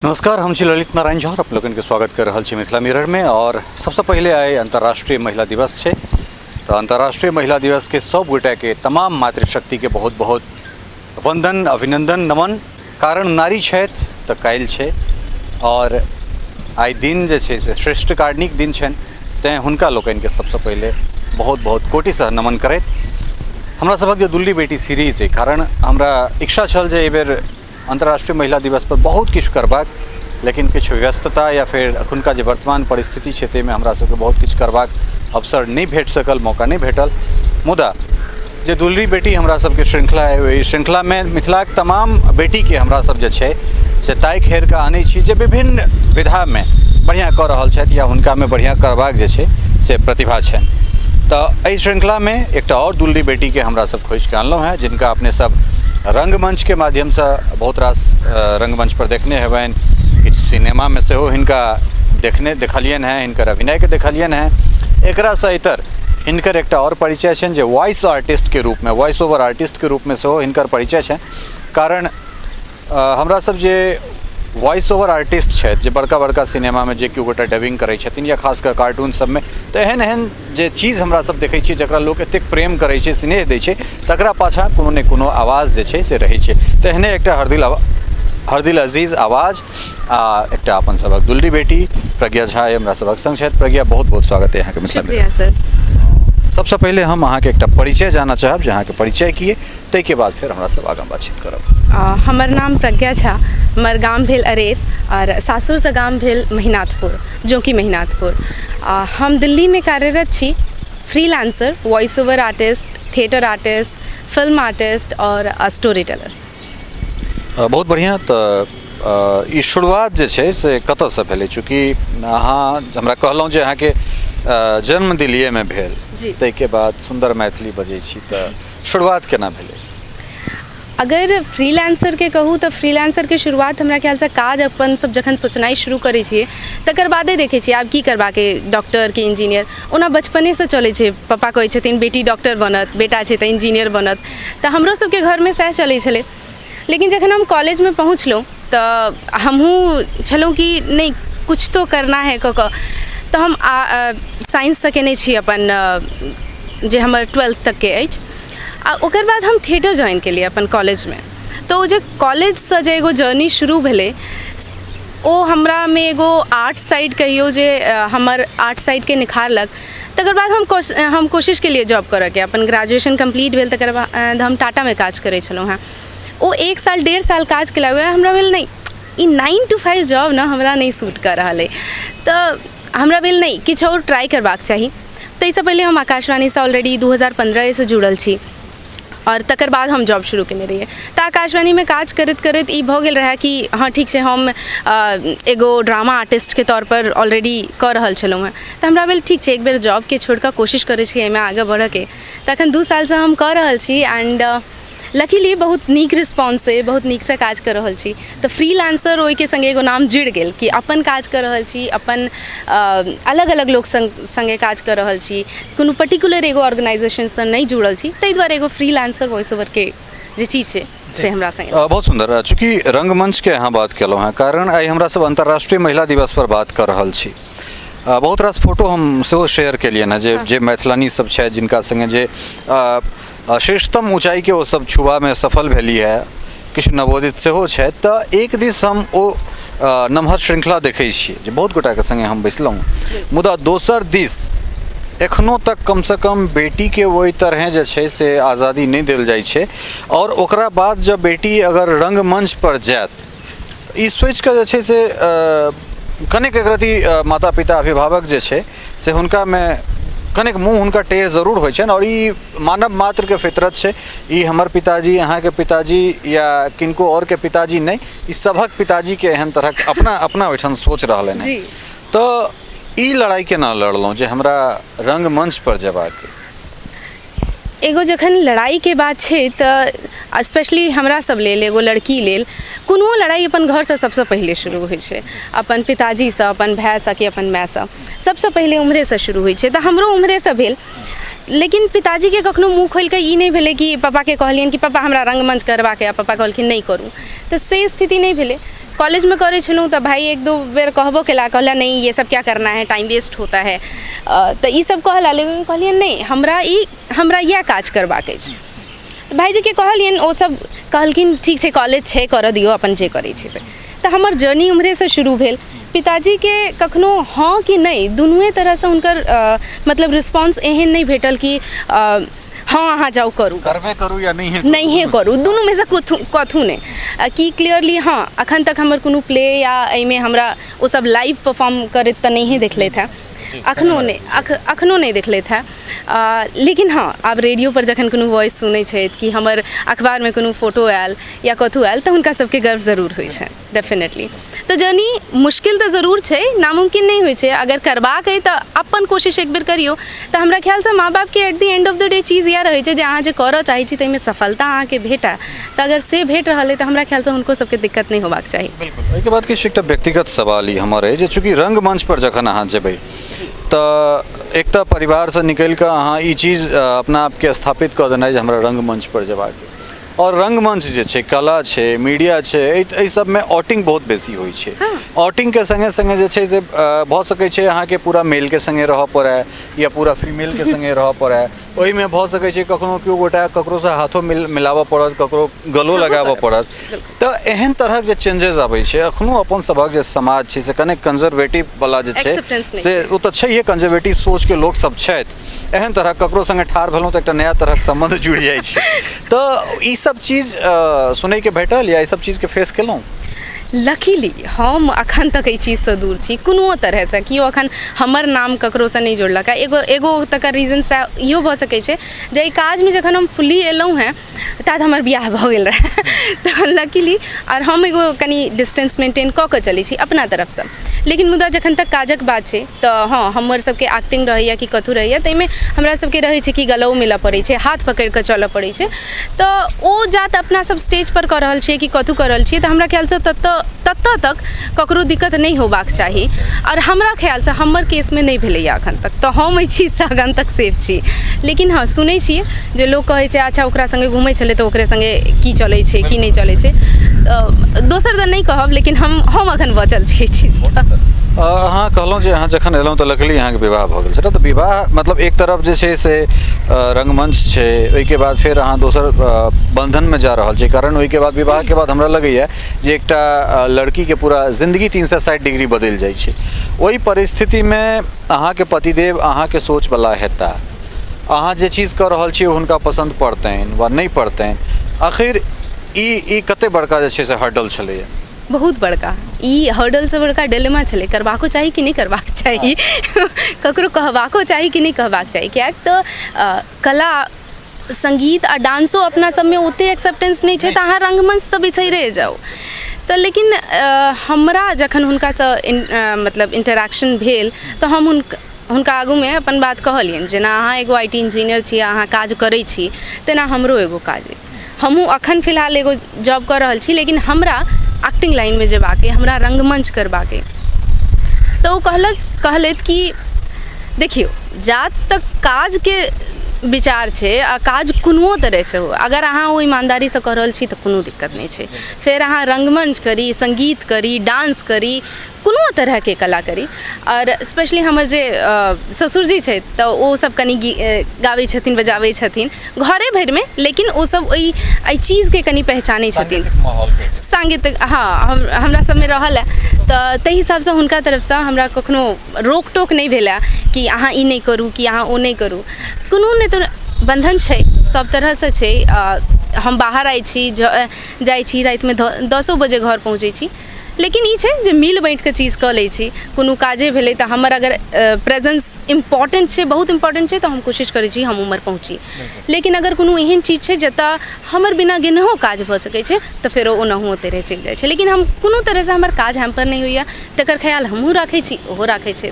नमस्कार, हम छी ललित नारायण झा और आप लोगन के स्वागत कर रहल छी मिथिला मिरर में। और सबसे पहले आए अंतर्राष्ट्रीय महिला दिवस है, तो अंतर्राष्ट्रीय महिला दिवस के सब गोटा के तमाम मातृशक्ति के बहुत बहुत वंदन, अभिनंदन, नमन। कारण नारी छथि तो काल्हि छै और आइ दिन जे छै से श्रेष्ठ कारणिक दिन छनि, तेँ हुनका लोकनि के सबसे पहले बहुत बहुत कोटिसँ नमन करैत हमरा सबक जे दुल्ली बेटी सीरीज है, कारण हमरा इच्छा छल जे एहि बेर अंतर्राष्ट्रीय महिला दिवस पर बहुत किछु करबाक, लेकिन किछु व्यस्तता या फिर अखुनका जे वर्तमान परिस्थिति छै ताहिमे हमरा सबके बहुत किछु करबाक अवसर नहीं भेट सकल, मौका नहीं भेटल। मुदा जे दुल्ली बेटी हमरा सबके श्रृंखला है, ओहि श्रृंखला में मिथिलाक तमाम बेटी के हमरा सब जे छै से ताकि हेर कऽ आनै छी जे विभिन्न विधा में बढ़िया कऽ रहल छथि या हुनका में बढ़िया करबाक जे छै से प्रतिभा छनि। तो एहि श्रृंखला में एकटा और दुल्ली बेटी के हमरा सब खोजि कऽ अनलहुँ हैं, जिनका अपने सब रंगमंच के माध्यम से बहुत रास रंगमंच पर देखने हेबनि, किछु सिनेमा में सेहो हिनका देखलियनि हैं, हिनकर अभिनय के देखलियनि हैं। एकरा से इतर हिनकर एकटा और परिचय छनि जे वॉइस आर्टिस्ट के रूप में, वॉइस ओवर आर्टिस्ट के रूप में सेहो हिनकर परिचय छनि। कारण हमरा सब जे वॉइस ओवर आर्टिस्ट छथि, जे बड़का बड़का सिनेमा में जे केओ गोटा डबिंग करै छथिन या खास कऽ कार्टून सब में, तो एहन एहन जे चीज हमरा सब देखै छियै जकरा लोक एतेक प्रेम करै छै, स्नेह दै छै, तकरा पाछाँ कोनो ने कोनो आवाज जे छै से रहै छै। तो एहने एकटा हरदिल अजीज आवाज आ एकटा अपन सबक दुल्ली बेटी प्रज्ञा झा हमरा सबक संग छथि। प्रज्ञा, बहुत बहुत स्वागत है अहाँके मिथिला में। शुक्रिया सर। सबसे पहले हम अहाँके एकटा परिचय जानना चाहब, जे अहाँके परिचय किए, ताहिके बाद फिर हमरा सब आगाँ बातचीत करब। हमर नाम प्रज्ञा झा, हमर गाम भेल अरेर और सासुर से गाम भेल महिनाथपुर, जो कि महिनाथपुर। हम दिल्ली में कार्यरत छी, freelancer, voice over artist, theatre artist, film artist और स्टोरी टेलर। बहुत बढ़िया। तो ई शुरुआत जे छै से कतऽसँ भेलै? चूँकि अहाँ हमरा कहलहुँ जे अहाँके जन्म दिल्लीए में भेल, ताहिके बाद सुंदर मैथिली बजै छी, तऽ शुरुआत केना भेलै? अगर फ्रीलांसर के कहूँ तो फ्रीलांसर के शुरुआत हमरा ख्याल से काज अपन सब जखन सोचनाइ शुरू करै छियै तकर बादे देखै छियै आब की करबाके, डॉक्टर कि इंजीनियर। ओना बचपने से चलै छै, पप्पा कहै छथिन बेटी डॉक्टर बनत, बेटा छै तऽ इंजीनियर बनत, तऽ हमरो सबके घर में सएह चलै छलै। लेकिन जखन हम कॉलेज में पहुँचलहुँ तऽ हमहूँ छलहुँ कि नहीं कुछ तो करना है कऽ कऽ, तऽ हम साइंस से केने छी अपन, जे हमर 12th तक के अछि। आ ओकर बाद हम थिएटर ज्वाइन केलिए अपन कॉलेज में। तो जे कॉलेज से जे एगो जर्नी शुरू भेलै, ओ हमरा में एगो आर्ट साइड कहियो जे हमर आर्ट साइड के निखारलक। तकर बाद हम कोशिश केलिए जॉब करऽ के। अपन ग्रेजुएशन कंप्लीट भेल तकर बाद हम टाटा में काज करै छलहुँ हैं। ओ 1 साल 1.5 साल काज केला हुआ हमरा भेल नहीं, ई 9 to 5 जॉब ना हमरा नहीं सूट कर रहा है, तो हमरा भेल नहीं किछु और ट्राई करबाक चाही। ताहिसँ पहले हम आकाशवाणी से ऑलरेडी 2015 से जुड़ल छी और तकर बाद हम जॉब शुरू केने रहिए। तो आकाशवाणी में काज करैत करैत ई भऽ गेल रहा कि हाँ ठीक है, हम एगो ड्रामा आर्टिस्ट के तौर पर ऑलरेडी कर रहल छलहुँ हैं। तो हमरा भेल ठीक है, एक बेर जॉब के छोड़ कऽ कोशिश करै छी एहिमे आगे बढ़ऽ के। तखन 2 साल से हम कर रहल छी एंड लकीली बहुत नीक रिस्पॉन्स है, बहुत नीक से काज कर रहल छी। तो फ्रीलांसर ओहि के संगे एगो नाम जुड़ गेल कि अपन काज कर रहल छी, अपन अलग अलग लोग संगे काज कर रहल छी, कोनो पर्टिकुलर एगो ऑर्गेनाइजेशन से नहीं जुड़ल छी, ताहि दुआरे एगो फ्रीलांसर वॉइस ओवर के जे चीज है से हमरा संगे। बहुत सुंदर। चूँकि रंगमंच के अहाँ बात केलहुँ हैं, कारण आइ हमरा सब अंतर्राष्ट्रीय महिला दिवस पर बात कर रहल छी। बहुत रास फोटो हम सेहो शेयर केलियनि हैं जे मैथिलानी सब छै, जिनका संगे जे श्रेष्ठतम ऊंचाई के ओ सब छुआ में सफल भेली है, किछु नवोदित सेहो छै। तऽ एक दिस हम ओ नमहर श्रृंखला देखै छियै जे बहुत गोटा के संगे हम बैसलहुँ, मुदा दोसर दिस एखनो तक कम से कम बेटी के ओहि तरह जे छै से आज़ादी नहीं देल जाइ छै। और ओकरा बाद जब बेटी अगर रंगमंच पर जायत, ई सोचि कऽ जे छै से कनेक एकरति माता पिता अभिभावक जे छै से हुनका में कनेक मुँह हुनका टेढ़ जरूर होइ छनि। और ई मानव मात्र के फितरत छै, ई हमर पिताजी, अहाँ के पिताजी या किनको और के पिताजी नहीं, ई सभक पिताजी के एहन तरह अपना ओहिठाम सोच रहल हैं। तो ई लड़ाई केना लड़लहुँ जे हमरा रंगमंच पर जेबाक? एगो जखन लड़ाई के बात छै तऽ स्पेशली हमरा सब लेल, एगो लड़की लेल कोनो लड़ाई अपन घर से सबसे पहले शुरू होइ छै, अपन पिताजी से, अपन भाई से कि अपन माय से, सबसे पहले उम्हरे से शुरू होइ छै। तऽ हमरो उम्हरे से भेल। लेकिन पिताजी के कखनो मुँह खोल के ई नहीं भेलै कि पापा के कहलियनि कि पापा हमरा रंगमंच करबाके, आ पापा कहलखिन नहीं करू, तऽ से स्थिति नहीं भेलै। कॉलेज में करे छलूँ तो भाई एक दो बेर कहबो केला, कहला नहीं ये सब क्या करना है, टाइम वेस्ट होता है, तो ये सब कहला, लेकिन कहलिए नहीं हमरा यह काज करबाके छै। भाईजी के कहलियन, ओ सब कहलखिन ठीक छै कॉलेज छै कर दियो अपन जे करै छै से। तो हमर जर्नी उम्हरे से शुरू भेल। पिताजी के कखनो हाँ कि नहीं दुनूए तरह से हुनकर मतलब रिस्पॉन्स एहन नहीं भेटल कि हाँ अहाँ जाओ करू, करबे करू या नहीं करू, दुनू में से कथू नहीं कि क्लियरली हाँ अखन तक हमर कोनो प्ले या एहिमे हमरा वो सब लाइव परफॉर्म करैत तऽ नहीं देखले था, अखनो नहीं देखले था। लेकिन हाँ आब रेडियो पर जखन कोनो वॉइस सुनै छै कि हमर अखबार में कोनो फोटो आयल या कथू आयल तऽ हुनका सबके गर्व जरूर होइ छै डेफिनेटली। तो जर्नी मुश्किल तो जरूर छै, नामुमकिन नहीं होइ छै। अगर करबाक है तो अपन कोशिश एक बेर करियो। तो हमरा ख्याल से माँ बाप के at the end of the day चीज़ यह रहे छै जे अहाँ जे करऽ चाहै छी ताहिमे सफलता अहाँके भेटा, तो अगर से भेट रहल है तो हमरा ख्याल से हुनको सबके दिक्कत नहीं होबाक चाही। बिल्कुल। एहिके बाद किछु एकटा व्यक्तिगत सवाल ई हमर है जे चूँकि रंगमंच पर जखन अहाँ जेबै तऽ एक तऽ परिवार से निकलि कऽ अहाँ ई चीज अपना आपके स्थापित कऽ देनाइ जे हमरा रंगमंच पर जेबाक, और रंगमंच जे छै कला छै मीडिया छै एहि सबमे ऑटिंग बहुत बेसी होइ छै। ऑटिंग के संगे संगे जे छै से भऽ सकै छै अहाँके पूरा मेल के संगे रहऽ पड़ै या पूरा फीमेल के संगे रहऽ पड़ै, ओहिमे भऽ सकै छै कखनो केओ गोटा ककरो से हाथो मिलाबऽ पड़त, ककरो गलो लगाबऽ पड़त। तऽ एहन तरहक जे चेंजेस आबै छै अखनो अपन सभक जे समाज छै से कने कंजर्वेटिव वाला जे छै से ओ तऽ छैहे, कंजर्वेटिव सोच के लोक सब छथि। एहन तरह ककरो संगे ठाढ़ भेलहुँ तऽ एकटा नया तरहक संबंध जुड़ि जाइ छै। तऽ ई सब चीज सुनै के भेटल या ई सब चीज के फेस केलहुँ? लकीली हम अखन तक एहि चीज से दूर छी कोनो तरह से, कि अखन हमर नाम ककरो से नहीं जोड़लक। एगो तकर रीजन से इहो भऽ सकै छै जे एहि काज में जखन हम फुल्ली एलहुँ हैं तात हमर बियाह भऽ गेल रहे तऽ लकीली और हम एगो कनी डिस्टेंस मेंटेन कऽ के चलै छी अपना तरफ से। लेकिन मुदा जखन तक काजक बात छै तऽ हाँ हमर सबके एक्टिंग रहैया कि कथू रहैया ताहिमे हमरा सबके रहै छै कि गलो मिलऽ पड़ै छै, हाथ पकड़ि कऽ चलऽ पड़ै छै। तऽ ओ जात अपना सब स्टेज पर कऽ रहल छियै कि कथू कऽ रहल छियै तऽ हमरा ख्याल से तत्तऽ तक ककरो दिक्कत नहीं होबाक चाही। और हमरा ख्याल से हमर केस में नहीं भेलैया अखन तक, तो हम एहि चीज से अखन तक सेफ छी। लेकिन हाँ सुनै छियै जे लोक कहै छै अच्छा ओकरा संगे घुमै छलै तऽ ओकरे संगे की चलै छै की नहीं चलै छै, दोसर तऽ नहीं कहब, लेकिन हम अखन बचल छी एहि चीज से। अहाँ कहलहुँ जे अहाँ जखन एलहुँ तऽ लकली अहाँके विवाह भऽ गेल छलै, तऽ विवाह मतलब एक तरफ जे छै से रंगमंच छै, ओहिके बाद फेर अहाँ दोसर बंधनमे जा रहल छी, कारण ओहिके बाद विवाहके बाद हमरा लगैए जे एकटा लड़कीके पूरा जिंदगी 360 डिग्री बदलि जाइ छै। ओहि परिस्थितिमे अहाँके पतिदेव अहाँके सोचवला हेता, अहाँ जे चीज कऽ रहल छी हुनका पसंद पड़तनि वा नहीं पड़तनि, आखिर ई कते बड़का जे छै से हर्डल छलैए? बहुत बड़का ई हर्डल से बड़का डिलेमा छलै, करबाको चाही कि नहीं करबाक चाही, ककरो कहबाको चाही कि नहीं कहबाक चाही। किएक तऽ कला संगीत आ डांसो अपना सबमे ओते एक्सेप्टेंस नहीं छै तऽ अहाँ रंगमंच तऽ बिसैरे जाओ। तऽ लेकिन हमरा जखन हुनकासँ मतलब इंटरेक्शन भेल तऽ हम हुनका आगूमे अपन बात कहलियनि, जेना अहाँ एगो IT इंजीनियर छी, अहाँ काज करै छी, तेना हमरो एगो काज अइ। हमहूँ अखन फिलहाल एगो जॉब कर रहल छी, लेकिन हमरा एक्टिंग लाइन में जेबाके, हमरा रंगमंच करबाके। तो वो कहलथि कि देखियो जात तक काज के विचार छै आ काज कोनो तरह से हो, अगर अहाँ वो ईमानदारी से कऽ रहल छी तऽ कोनो दिक्कत नहीं छै। फिर अहाँ रंगमंच करी, संगीत करी, डांस करी, कोनो तरह के कला करी। और स्पेशली हमर जे ससुर जी छै तऽ ओ सब कनी गाबै छथिन बजाबै छथिन घरे भरि में, लेकिन ओ सब एहि चीज के कनी पहचानै छथिन, सांगीतिक हाँ हमरा सब में रहल है। तऽ ताहि हिसाब से हुनका तरफ से हमरा कखनो रोक टोक नहीं भेला कि अहाँ ई नहीं करू कि अहाँ ओ नहीं करू, कोनो नहीं तो बंधन छै सब तरह से छै। हम बाहर आई छी, जाइ छी राति में 10 बजे घर पहुँचै छी, लेकिन ई छै जे मिल बाँटि के चीज कऽ लै छी। कोनो काजे भेलै तऽ हमर अगर प्रेजेंस इम्पोर्टेंट छै, बहुत इम्पोर्टेंट छै, तऽ हम कोशिश करै छी हम उमर पहुँची। लेकिन अगर कोनो एहन चीज छै जतऽ हमर बिना गेनहो काज भऽ सकै छै तऽ फेर ओनाहु ओतेरे चलि जाइ छै। लेकिन हम कोनो तरह से हमर काज हैम्पर नहीं होइए, तकर ख्याल हमहूँ राखै छी ओहो राखै छथि।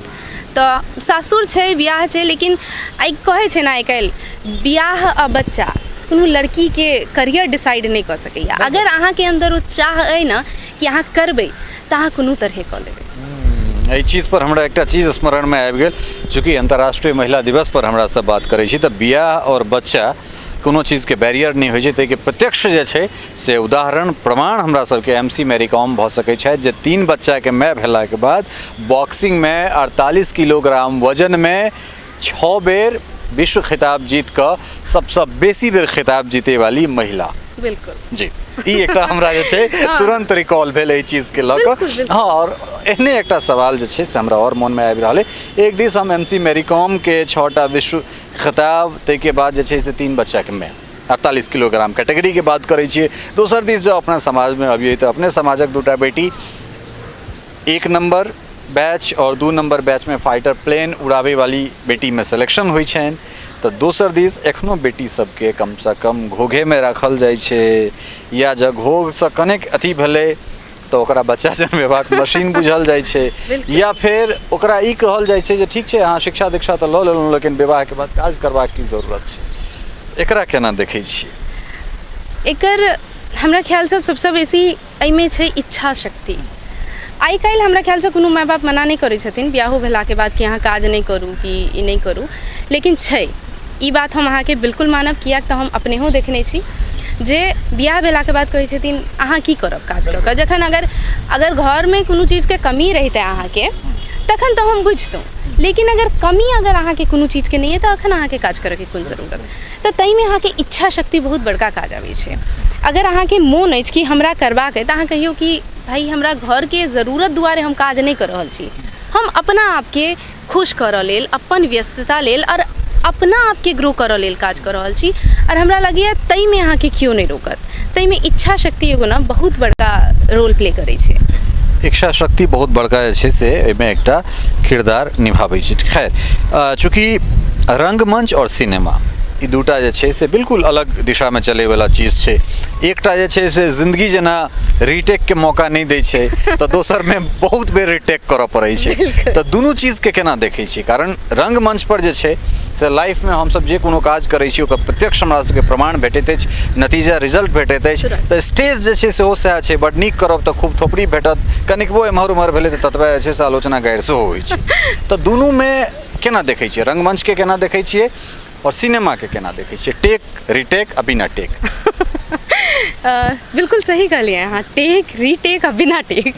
तऽ सासुर छै, बियाह छै, लेकिन आइ कहै छै ना आइ काल्हि बियाह आ बच्चा कोनो लड़की के करियर डिसाइड नहीं कऽ सकैए। अगर अहाँ के अंदर वो चाह अइ ना कि अहाँ करबै तऽ अहाँ कोनो तरहे कऽ लेबै। एहि चीज पर हमरा एकटा चीज स्मरण में आबि गेल, चूँकि अंतर्राष्ट्रीय महिला दिवस पर हमरा सब बात करै छी तऽ बियाह और बच्चा कोनो चीज़ के बैरियर नहीं होइ छै ताहिके प्रत्यक्ष जे छै से उदाहरण प्रमाण हमरा सबके MC मैरी कॉम भऽ सकै छथि जे 3 बच्चाके माय भेलाके बाद बॉक्सिंग में 48 किलोग्राम वजन में 6 बेर विश्व खिताब जीत कऽ सबसँ बेसी बेर खिताब जीते वाली महिला। बिल्कुल जी ई एकटा हमरा जे छै तुरंत रिकॉल भेल एहि चीजके लऽ कऽ। हाँ और एहने एकटा सवाल जे छै से हमरा और मोन में आबि रहल है। एक दिस हम MC मैरी कॉम के 6टा विश्व खिताब ताहिके बाद जे छै से 3 बच्चाके माय 48 किलोग्राम कैटेगरी के बात करै छियै। दोसर दिस जो अपना समाज में अबियै तऽ अपने समाजक 2टा बेटी 1 नंबर बैच और 2 नंबर बैच में फाइटर प्लेन उड़ावे वाली बेटी में सिलेक्शन होइ छनि तऽ दोसर दिस एखनो बेटी सबके कमसँ कम घोघे में राखल जाइ छै या जँ घोघसँ कनेक अथी भेलै तऽ ओकरा बच्चा जन्मेबाक मशीन बुझल जाइ छै या फेर ओकरा ई कहल जाइ छै जे ठीक छै अहाँ शिक्षा दीक्षा तऽ लऽ लेलहुँ लेकिन विवाहके बाद काज करबाक की जरूरत छै। एकरा केना देखै छियै? एकर हमरा ख्यालसँ सबसँ बेसी एहिमे छै इच्छा शक्ति। आइ काल्हि हमरा ख्यालसँ कोनो माय बाप मना नहि करै छथिन बियाहो भेलाके बाद कि अहाँ काज नहि करू कि ई नहि करू, लेकिन छै ई बात हम अहाँके बिल्कुल मानब। किएक तऽ हम अपनेहो देखने छी जे बियाह भेलाके बाद कहै छथिन अहाँ की करब काज कऽ कऽ, जखन अगर घरमे कोनो चीजके कमी रहितै अहाँके तखन तऽ हम बुझतहुँ, लेकिन अगर कमी अहाँके कोनो चीजके नहीं है तऽ अखन अहाँके काज करैके कोन जरूरत। तऽ ताहिमे अहाँके इच्छा शक्ति बहुत बड़का काज आबै छै। अगर अहाँके मोन अछि कि हमरा करबाक अइ तऽ अहाँ कहियौ कि भाई हमरा घरके जरूरत दुआरे हम काज नहीं कर रहल छी, हम अपना आपके खुश करऽ लेल, अपन व्यस्तता लेल और अपना आपके ग्रो करऽ लेल काज कर रहल छी। और हमरा लगैए ताहिमे अहाँके केओ नहीं रोकत। ताहिमे इच्छा शक्ति एगो ना बहुत बड़का रोल प्ले करै छै। इच्छा शक्ति बहुत बड़का जे छै से एहिमे एकटा किरदार निभाबै छै। खैर चूँकि रंगमंच और सिनेमा ई 2टा जे छै से बिल्कुल अलग दिशा में चले वाला चीज छै। एकटा जे छै से जिंदगी जेना रीटेक के मौका नहीं दै छै तऽ दोसर में बहुत बेर रीटेक करऽ पड़ै छै। तऽ दुनू चीज के केना देखै छी? कारण रंगमंच पर जे छै से लाइफ में हमसब जे कोनो काज करै छी ओकर प्रत्यक्ष हमरा सबके प्रमाण भेटैत अछि, नतीजा रिजल्ट भेटैत अछि। तऽ स्टेज जे छै सेहो सएह छै, बड नीक करब तऽ खूब थोपड़ी भेटत, कनिकबो एम्हर उम्हर भेलै तऽ ततबे जे छै से आलोचना गारि सेहो होइ छै। तऽ दुनू में केना देखै छियै? रंगमंच के केना देखै छियै और सिनेमा के केना देखै छियै? टेक रिटेक आ बिना टेक? बिल्कुल सही कहलिए अहाँ, टेक रीटेक आ बिना टेक।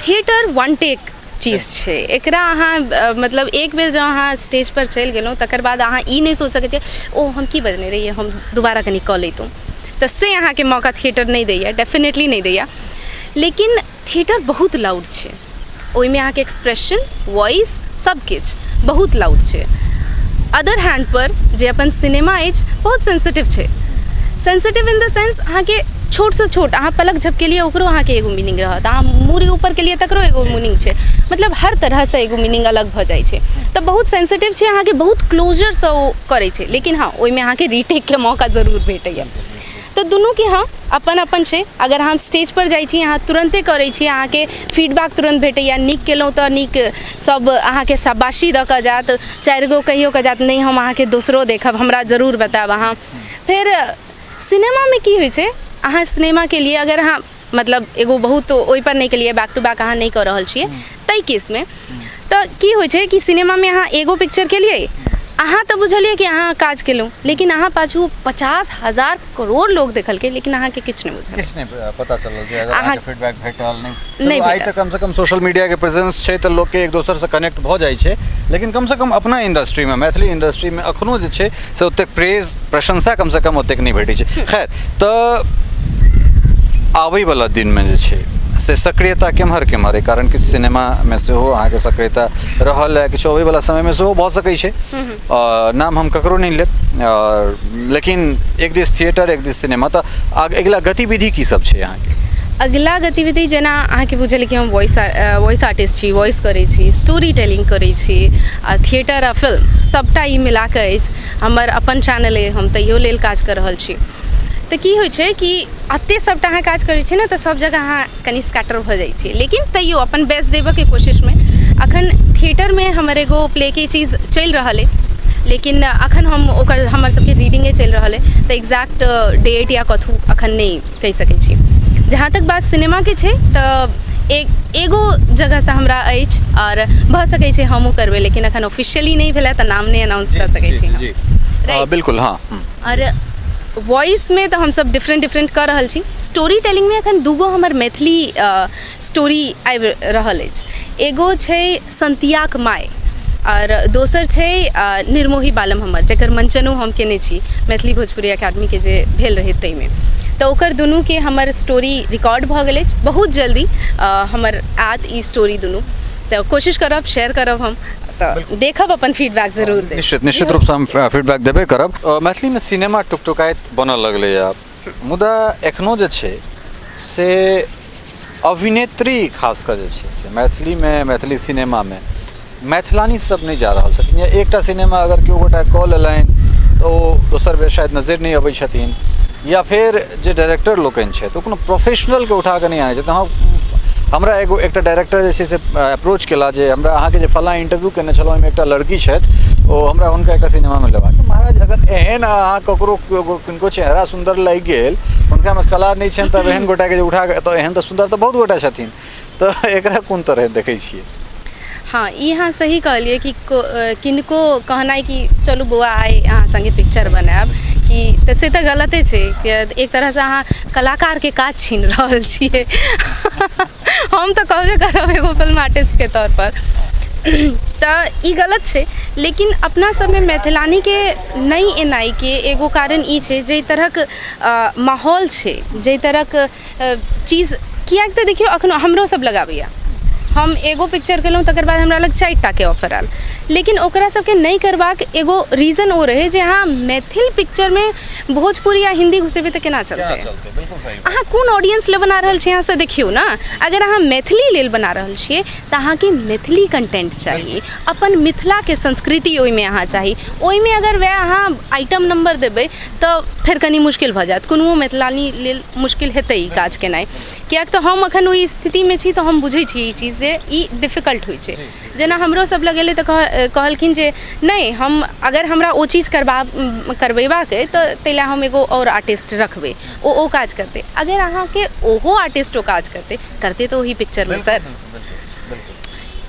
थिएटर 1 टेक चीज छै। एकरा अहाँ मतलब एक बेर जँ अहाँ स्टेज पर चलि गेलहुँ तकर बाद अहाँ ई नहीं सोच सकै छियै ओ हम की बजने रहिए, हम दोबारा कनि कऽ लैतहुँ। तऽ से अहाँके मौका थिएटर नहीं दैए, डेफिनेटली नहीं दैए। लेकिन थिएटर बहुत लाउड छै, ओहिमे अहाँके एक्सप्रेशन, वॉइस सब किछु बहुत लाउड छै। अदर हैंड पर जे अपन सिनेमा अछि बहुत सेंसिटिव छै। सेंसिटिव इन द सेंस अहाँके छोट से छोट अहाँ पलक झपकेलिए ओकरो अहाँके एगो मीनिंग रहत, अहाँ मूड़ी ऊपर केलिए तकरो एगो मीनिंग छै, मतलब हर तरह से एगो मीनिंग अलग भऽ जाइ छै। तऽ बहुत सेंसिटिव छै, अहाँके बहुत क्लोजर से ओ करै छै। लेकिन हाँ ओहिमे अहाँके रीटेक के मौका जरूर भेटैए। तो दुनू के हाँ अपन अपन छै। अगर हम स्टेज पर जाइ छी अहाँ तुरंते करै छी, अहाँके फीडबैक तुरंत भेटैए, नीक केलहुँ तऽ नीक सब अहाँके शाबाशी दऽ कऽ जायत, 4 गो कहियो कऽ जायत नहीं हम अहाँके दोसरो देखब, हमरा जरूर बतायब अहाँ। फिर सिनेमा में की होइ छै, अहाँ सिनेमा के लिए अगर अहाँ मतलब एगो बहुत ओहि पर नहीं केलिए, बैक टू बैक अहाँ नहीं कर रहल छियै, ताहि केस में तऽ की होइ छै कि सिनेमा में अहाँ एगो पिक्चर केलिए, अहाँ तऽ बुझलिए कि अहाँ काज केलहुँ, लेकिन अहाँ पाछू 50,000 करोड़ लोग देखलकै, लेकिन अहाँके किछु नहीं बुझल, किछु नहीं पता चलल जे अगर अहाँके फीडबैक भेटल नहीं आइ तऽ कम से कम सोशल मीडिया के प्रेजेंस छै तऽ लोग के एक दोसर से कनेक्ट भऽ जाइ छै। लेकिन कम से कम अपना इंडस्ट्री में, मैथिली इंडस्ट्री में अखनो जे छै से ओतेक प्रेज प्रशंसा कम से कम ओतेक नहीं भेटै छै। खैर तऽ आबै वाला दिन में जे छै से सक्रियता केम्हर केम्हर, कारण किछु सिनेमा में सेहो अहाँके सक्रियता रहल है, किछु अबैवला समय में सेहो भऽ सकै छै। नाम हम ककरो नहीं लेब, लेकिन एक दिस थिएटर एक दिस सिनेमा, तऽ अगिला गतिविधि की सब छै अहाँके? अगिला गतिविधि जेना अहाँके बुझल कि हम वॉइस आर्टिस्ट छी, वॉइस करै छी, स्टोरी टेलिंग करै छी, आ थिएटर आ फिल्म सबटा ई मिला कऽ अछि। हमर अपन चैनल अइ, हम तैयो लेल काज कर रहल छी। तऽ की होइ छै कि एते सबटा अहाँ काज करै छी ने तऽ सब जगह अहाँ कनि स्कैटर भऽ जाइ छी, लेकिन तैयो अपन बेस्ट देबऽके कोशिशमे अखन थिएटर में हमर एगो प्ले के चीज़ चलि रहल है, लेकिन अखन हम ओकर हमर सबके रीडिंगे चलि रहल है, तऽ एग्जैक्ट डेट या कथू अखन नहीं कहि सकै छी। जहाँ तक बात सिनेमा के छै तऽ एगो जगह से हमरा अछि और भऽ सकै छै हमहूँ करबै, लेकिन अखन ऑफिशियली नहीं भेलै तऽ नाम नहीं अनाउंस कर सकै छी हम। Right? बिल्कुल हाँ। और वॉइस में तो हम सब डिफरेंट कर रहल छी। स्टोरी टेलिंग में अखन दूगो हमर मैथिली स्टोरी आबि रहल अछि। एगो छै संतियाक माय और दोसर छै निर्मोही बालम हमर, जकर मंचनो हम केने छी मैथिली भोजपुरी अकादमी के जे भेल रहे ताहिमे। तो ओकर दुनू के हमर स्टोरी रिकॉर्ड भऽ गेल अछि। बहुत जल्दी हमर आत ई स्टोरी दुनू, तो कोशिश करब शेयर करब हम, तो देखब अपन फीडबैक जरूर देब। निश्चित रूप से हम फीडबैक देबे करब। मैथिली में सिनेमा टुकटुकाइत बनऽ लगलै आब, मुदा एखनो जे छै से अभिनेत्री खासकर जे छै से मैथिली में मैथिली सिनेमा में मैथिलानी सब नहीं जा रहल छथिन। या एकटा सिनेमा अगर केओ गोटा कऽ लेलनि तो दोसर बेर शायद नजर नहीं अबै छथिन, या फिर जे डायरेक्टर लोकनि छै तो कोनो प्रोफेशनल के उठा के नहीं आनै छथिन। हमरा एगो एकटा डायरेक्टर जे छै से अप्रोच केला जे हमरा अहाँके जे फलां इंटरव्यू केने छलहुँ ओहिमे एकटा लड़की छथि, ओ हमरा हुनका एकटा सिनेमामे लेबाक। महाराज अगर एहन अहाँ ककरो किनको चेहरा सुन्दर लागि गेल, हुनकामे कला नहीं छनि, तब एहन गोटाके जे उठा के, तऽ एहन तऽ सुन्दर तऽ बहुत गोटा छथिन, तऽ एकरा कोन तरह देखै छियै? हाँ, ई अहाँ सही कहलिए कि किनको कहनाइ कि चलू बौआ आइ अहाँ संगे पिक्चर बनायब, कि तऽ से तऽ गलते छै कि एक तरह से अहाँ कलाकार के काज छीन रहल छियै। हम तऽ कहबे करब एगो फिल्म आर्टिस्ट के तौर पर, तऽ ई गलत छै। लेकिन अपना सबमे मैथिलानी के नहीं एनाइ के एगो कारण ई छै जे तरहक माहौल छै, जे तरहक चीज, किएक तऽ देखियौ अखनो हमरो सब लगाबैया। हम एगो पिक्चर केलहुँ तकर बाद हमरा लग 4टा के ऑफर आयल, लेकिन ओकरा सबके नहीं करबाक एगो रीजन ओ रहे जे अहाँ मैथिल पिक्चर में भोजपुरी या हिंदी घुसेबै तऽ केना चलतै? अहाँ कोन ऑडियंस ले बना रहल छियै अहाँ से देखियौ ना। अगर अहाँ मैथिली लेल बना रहल छियै तऽ अहाँके मैथिली कंटेंट चाहिए, अपन मिथिला के संस्कृति ओहिमे अहाँ चाही। ओहिमे अगर वएह अहाँ आइटम नंबर देबै तऽ फेर कनी मुश्किल भऽ जायत। कोनो मैथिलानी लेल मुश्किल हेतै ई काज केनाइ, किएक तऽ हम अखन ओहि स्थितिमे छी, तऽ हम बुझै छी ई चीज जे ई डिफिकल्ट होइ छै। जेना हमरो सब लगेलै तऽ कहलखिन जे नहीं, हम अगर हमरा ओ चीज करबेबाक अइ तऽ ताहि हम एगो और आर्टिस्ट रखबै, ओ काज करतै। अगर अहाँके ओहो आर्टिस्ट ओ काज करतै तऽ ओही पिक्चरमे सर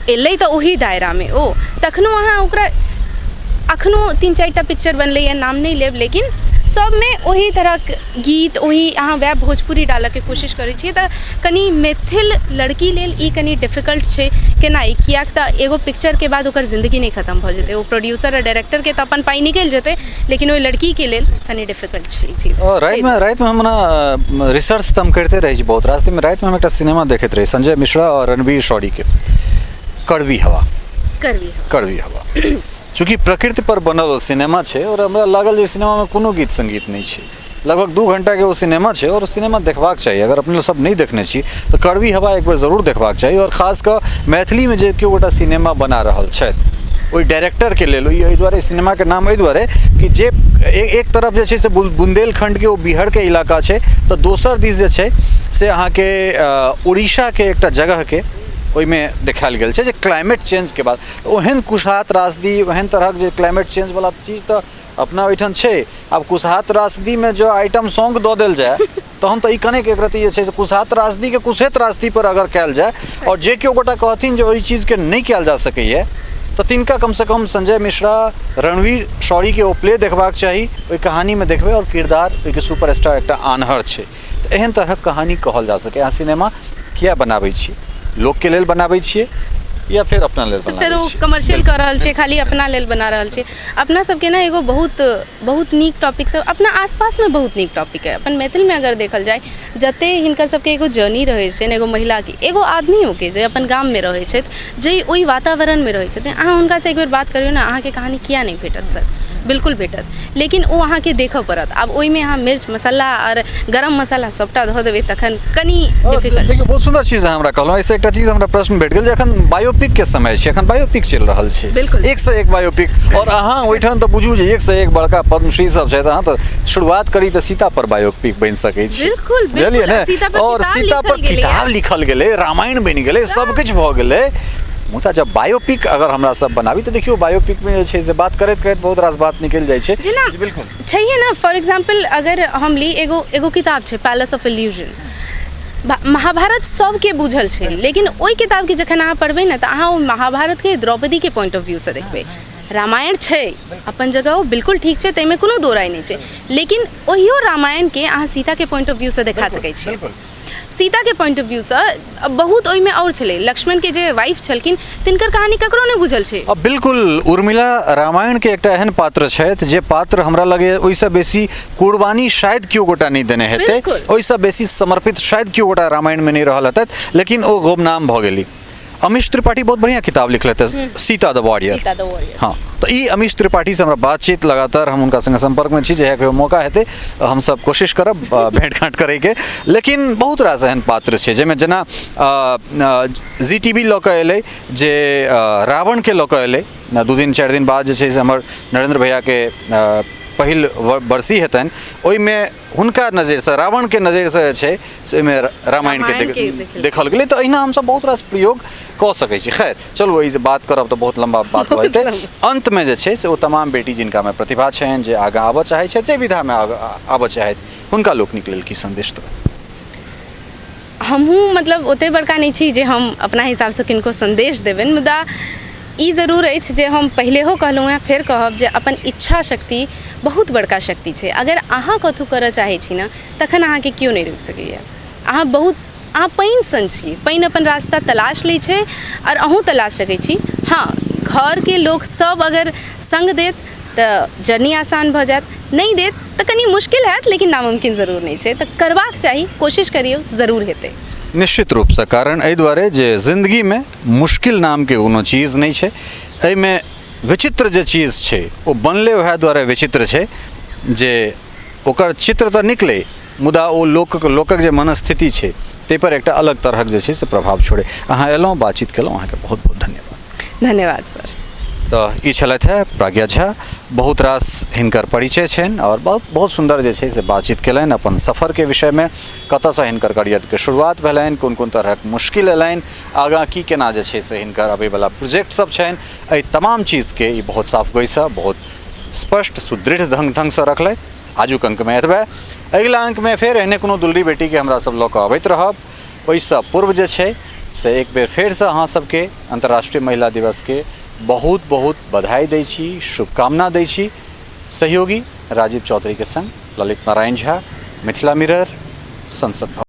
एलै तऽ ओही दायरामे ओ, तखनो अहाँ ओकरा अखनो 3-4टा पिक्चर बनलैए, नाम नहीं लेब, लेकिन सब में ओही तरहक गीत, ओही अहाँ वएह भोजपुरी डालऽके कोशिश करै छियै, तऽ कनी मैथिल लड़की लेल ई कनी डिफिकल्ट छै केनाइ। किएक तऽ एगो पिक्चर के बाद ओकर जिंदगी नहीं खत्म भऽ जेतै, ओ प्रोड्यूसर आ डायरेक्टर के तऽ अपन पाइ निकलि जेतै, लेकिन ओहि लड़की के लेल कनी डिफिकल्ट छै ई चीज। रात में हम ना रिसर्च तऽ हम करते रही बहुत रास्ते में। रात में हम एकटा सिनेमा देखैत रही संजय मिश्रा और रणवीर शौरी के, कड़वी हवा। चूँकि प्रकृति पर बनल ओ सिनेमा छै, और हमरा लागल जे सिनेमा में कोनो गीत संगीत नहीं छै। लगभग 2 घंटा के वो सिनेमा छै, और सिनेमा देखबाक चाहिए। अगर अपने सब नहीं देखने छी तो कड़वी हवा एक बार जरूर देखबाक चाहिए। और खास कर मैथिली में जे केओ गोटा सिनेमा बना रहल छथि, ओहि डायरेक्टर के लेल एहि दुआरे सिनेमा के नाम एहि दुआरे कि जे एक तरफ जे छै से बुंदेलखंड के ओ बिहार के इलाका छै, तो दोसर दिस जे छै से अहाँके उड़ीसा के एकटा जगह के ओहिमे देखायल गेल छै जे क्लाइमेट चेंज के बाद ओहन कुशहात रासदी, ओहन तरहक जे क्लाइमेट चेंज वाला चीज तऽ अपना ओहिठाम छै। आब कुशहात रासदी में जो आइटम सॉन्ग दऽ देल जाए तहन तऽ ई कने के प्रति जे छै से कुशहात रासदी के कुशेत रासदी पर अगर कयल जाए, और जे केओ गोटा कहथिन जे ओहि चीज के नहीं कयल जा सकैए, तो तिनका कम से कम संजय मिश्रा, रणवीर शौरी के ओ प्ले देखबाक चाही। ओहि कहानी में देखबै और किरदार ओहिके सुपरस्टार एकटा आन्हर छै, तऽ एहन तरहक कहानी कहल जा सकै। अहाँ सिनेमा किया बनाबै छी? लोग के लेल बनाबै छियै या फिर अपना लेल बनाबै छियै? फिर ओ कमर्शियल कर रहल छै, खाली अपना लेल बना रहल छै। अपना सबके ना एगो बहुत नीक टॉपिक सब अपना आसपास में बहुत नीक टॉपिक है। अपन मैथिल में अगर देखल जाए, जते हिनकर सबके एगो जर्नी रहै छै, एगो महिला के, एगो आदमियों के जे अपन गाम में रहै छथि, जे ओहि वातावरण में रहै छथिन, अहाँ हुनका से एक बेर बात करियौ ना, अहाँके कहानी किया नहीं भेटत सर? बिल्कुल भेटत, लेकिन ओ अहाँके देखऽ पड़त। आब ओहिमे अहाँ मिर्च मसाला और गरम मसाला सबटा धऽ देबै तखन कनी डिफिकल्ट। देखियौ बहुत सुंदर चीज हमरा कहलहुँ। ऐसे एकटा चीज हमरा प्रश्न भेट गेल जे एखन बायोपिक के समय छै, एखन बायोपिक चलि रहल छै, बिल्कुल 1 से 1 बायोपिक। और अहाँ ओहिठाम तऽ बुझू जे 1 से 1 बड़का पद्मश्री सब छै, अहाँ तऽ शुरुआत करी तऽ सीता पर बायोपिक बनि सकै छी। बिल्कुल बुझलियै ने? और सीता पर किताब लिखल गेलै, रामायण बनि गेलै, सब किछु भऽ गेलै। मुदा जब बायोपिक अगर हमरा सब बनाबी तऽ देखियो बायोपिक में जे छै से बात करैत बहुत रास बात निकल जाइ छै। बिल्कुल छैहे ना। फॉर एग्जांपल अगर हम ली एगो किताब छै पैलेस ऑफ इल्यूजन, महाभारत सबके बुझल छै, लेकिन ओहि किताब के जखन अहाँ पढ़बै ने तऽ अहाँ ओ महाभारत के द्रौपदी के पॉइंट ऑफ व्यू से देखबै। रामायण छै अपन जगह, ओ बिल्कुल ठीक छै, ताहिमे कोनो दो राय नहि छै, लेकिन ओहियो रामायण के अहाँ सीता के पॉइंट ऑफ व्यू से देखा सकै छी। सीता के पॉइंट ऑफ व्यू से बहुत ओहिमे और छलै, लक्ष्मण के जे वाइफ छलखिन तिनकर कहानी ककरो नहि बुझल छै। अब बिल्कुल उर्मिला रामायण के एकटा एहन पात्र छथि जे पात्र हमरा लगे ओहिसँ बेसी कुर्बानी शायद केओ गोटा नहीं देने हेतै, बिल्कुल। ओहिसँ बेसी समर्पित शायद केओ गोटा रामायण में नहीं रहल हेतथि, लेकिन ओ गुमनाम भऽ गेली। अमीश त्रिपाठी बहुत बढ़िया किताब लिखलथि Sita the warrior. Sita the warrior, हाँ, तो ई अमीश त्रिपाठी से हमरा बातचीत लगातार हम उनका संगे संपर्क में छी, जे कहियो मौका हेतै हम सब कोशिश करब भेंट घाट करे के। लेकिन बहुत रास एहन पात्र छै जाहिमे जेना ZTV लऽ कऽ एलै जे रावण के लऽ कऽ एलै, 2 दिन 4 दिन बाद जे छै से हमर नरेंद्र भैया के पहिल बरसी हेतनि, ओहिमे हुनका नजरिसँ रावण के नजरिसँ जे छै से ओहिमे रामायण के देखल गेलै। तऽ अहिना हमसब बहुत रास प्रयोग कऽ सकै छी। खैर चलू, एहि बात करब तऽ बहुत लम्बा बात भऽ जेतै। अंत में जे छै से ओ तमाम बेटी जिनका में प्रतिभा छनि, जे आगाँ आबऽ चाहै छथि, जे विधा में आबऽ चाहैत, हुनका लोकनिक लेल की संदेश देबै? हमहूँ मतलब ओते बड़का नहीं छी जे हम अपना हिसाब से किनको संदेश देबनि, मुदा ई जरूर अछि जे हम पहिलेहो कहलहुँ हैं, फेर कहब जे अपन इच्छा शक्ति बहुत बड़का शक्ति छै। अगर अहाँ कथू करऽ चाहै छी ने, तखन अहाँके केओ नहीं रोकि सकैए। अहाँ पानि सन छी, पानि अपन रास्ता तलाश लै छै और अहूँ तलाश सकै छी। हाँ, घर के लोग सब अगर संग देत तऽ जर्नी आसान भऽ जायत, नहीं देत तऽ कनी मुश्किल हैत, लेकिन नामुमकिन जरूर नहीं छै। तऽ करबाक चाही, कोशिश करियौ, जरूर हेतै। निश्चित रूप से, कारण एहि दुआरे जे जिंदगी में मुश्किल नाम के कोनो चीज नहीं छै। एहिमे विचित्र जे चीज छै ओ बनले वएह दुआरे विचित्र छै जे ओकर चित्र तऽ निकले, मुदा ओ लोकक जे मनस्थिति छै ताहि पर एकटा अलग तरहक जे छै से प्रभाव छोड़े। अहाँ एलहुँ, बातचीत केलहुँ, अहाँके बहुत बहुत धन्यवाद। धन्यवाद सर। तऽ ई छलथि है प्राज्ञा झा। बहुत रास हिनकर परिचय छनि और बहुत सुंदर जे छै से बातचीत केलनि अपन सफर के विषय में, कतऽसँ हिनकर करियर के शुरुआत भेलनि, कोन कोन तरहक मुश्किल एलनि, आगाँ की केना जे छै से हिनकर अबैवला प्रोजेक्ट सब छनि, एहि तमाम चीज के ई बहुत साफ गोइसँ, बहुत स्पष्ट सुदृढ़ ढंग से रखलथि। आजुक अंक में एतबे, अगिला अंक में फेर एहने कोनो दुलरी बेटी के हमरा सब लऽ कऽ अबैत रहब। ओहिसँ पूर्व जे छै से एक बेर फेरसँ अहाँ सबके अंतर्राष्ट्रीय महिला दिवस के बहुत बहुत बधाई दै छी, शुभकामना दै छी। सहयोगी राजीव चौधरी के संग ललित नारायण झा, मिथिला मिरर, संसद भवन।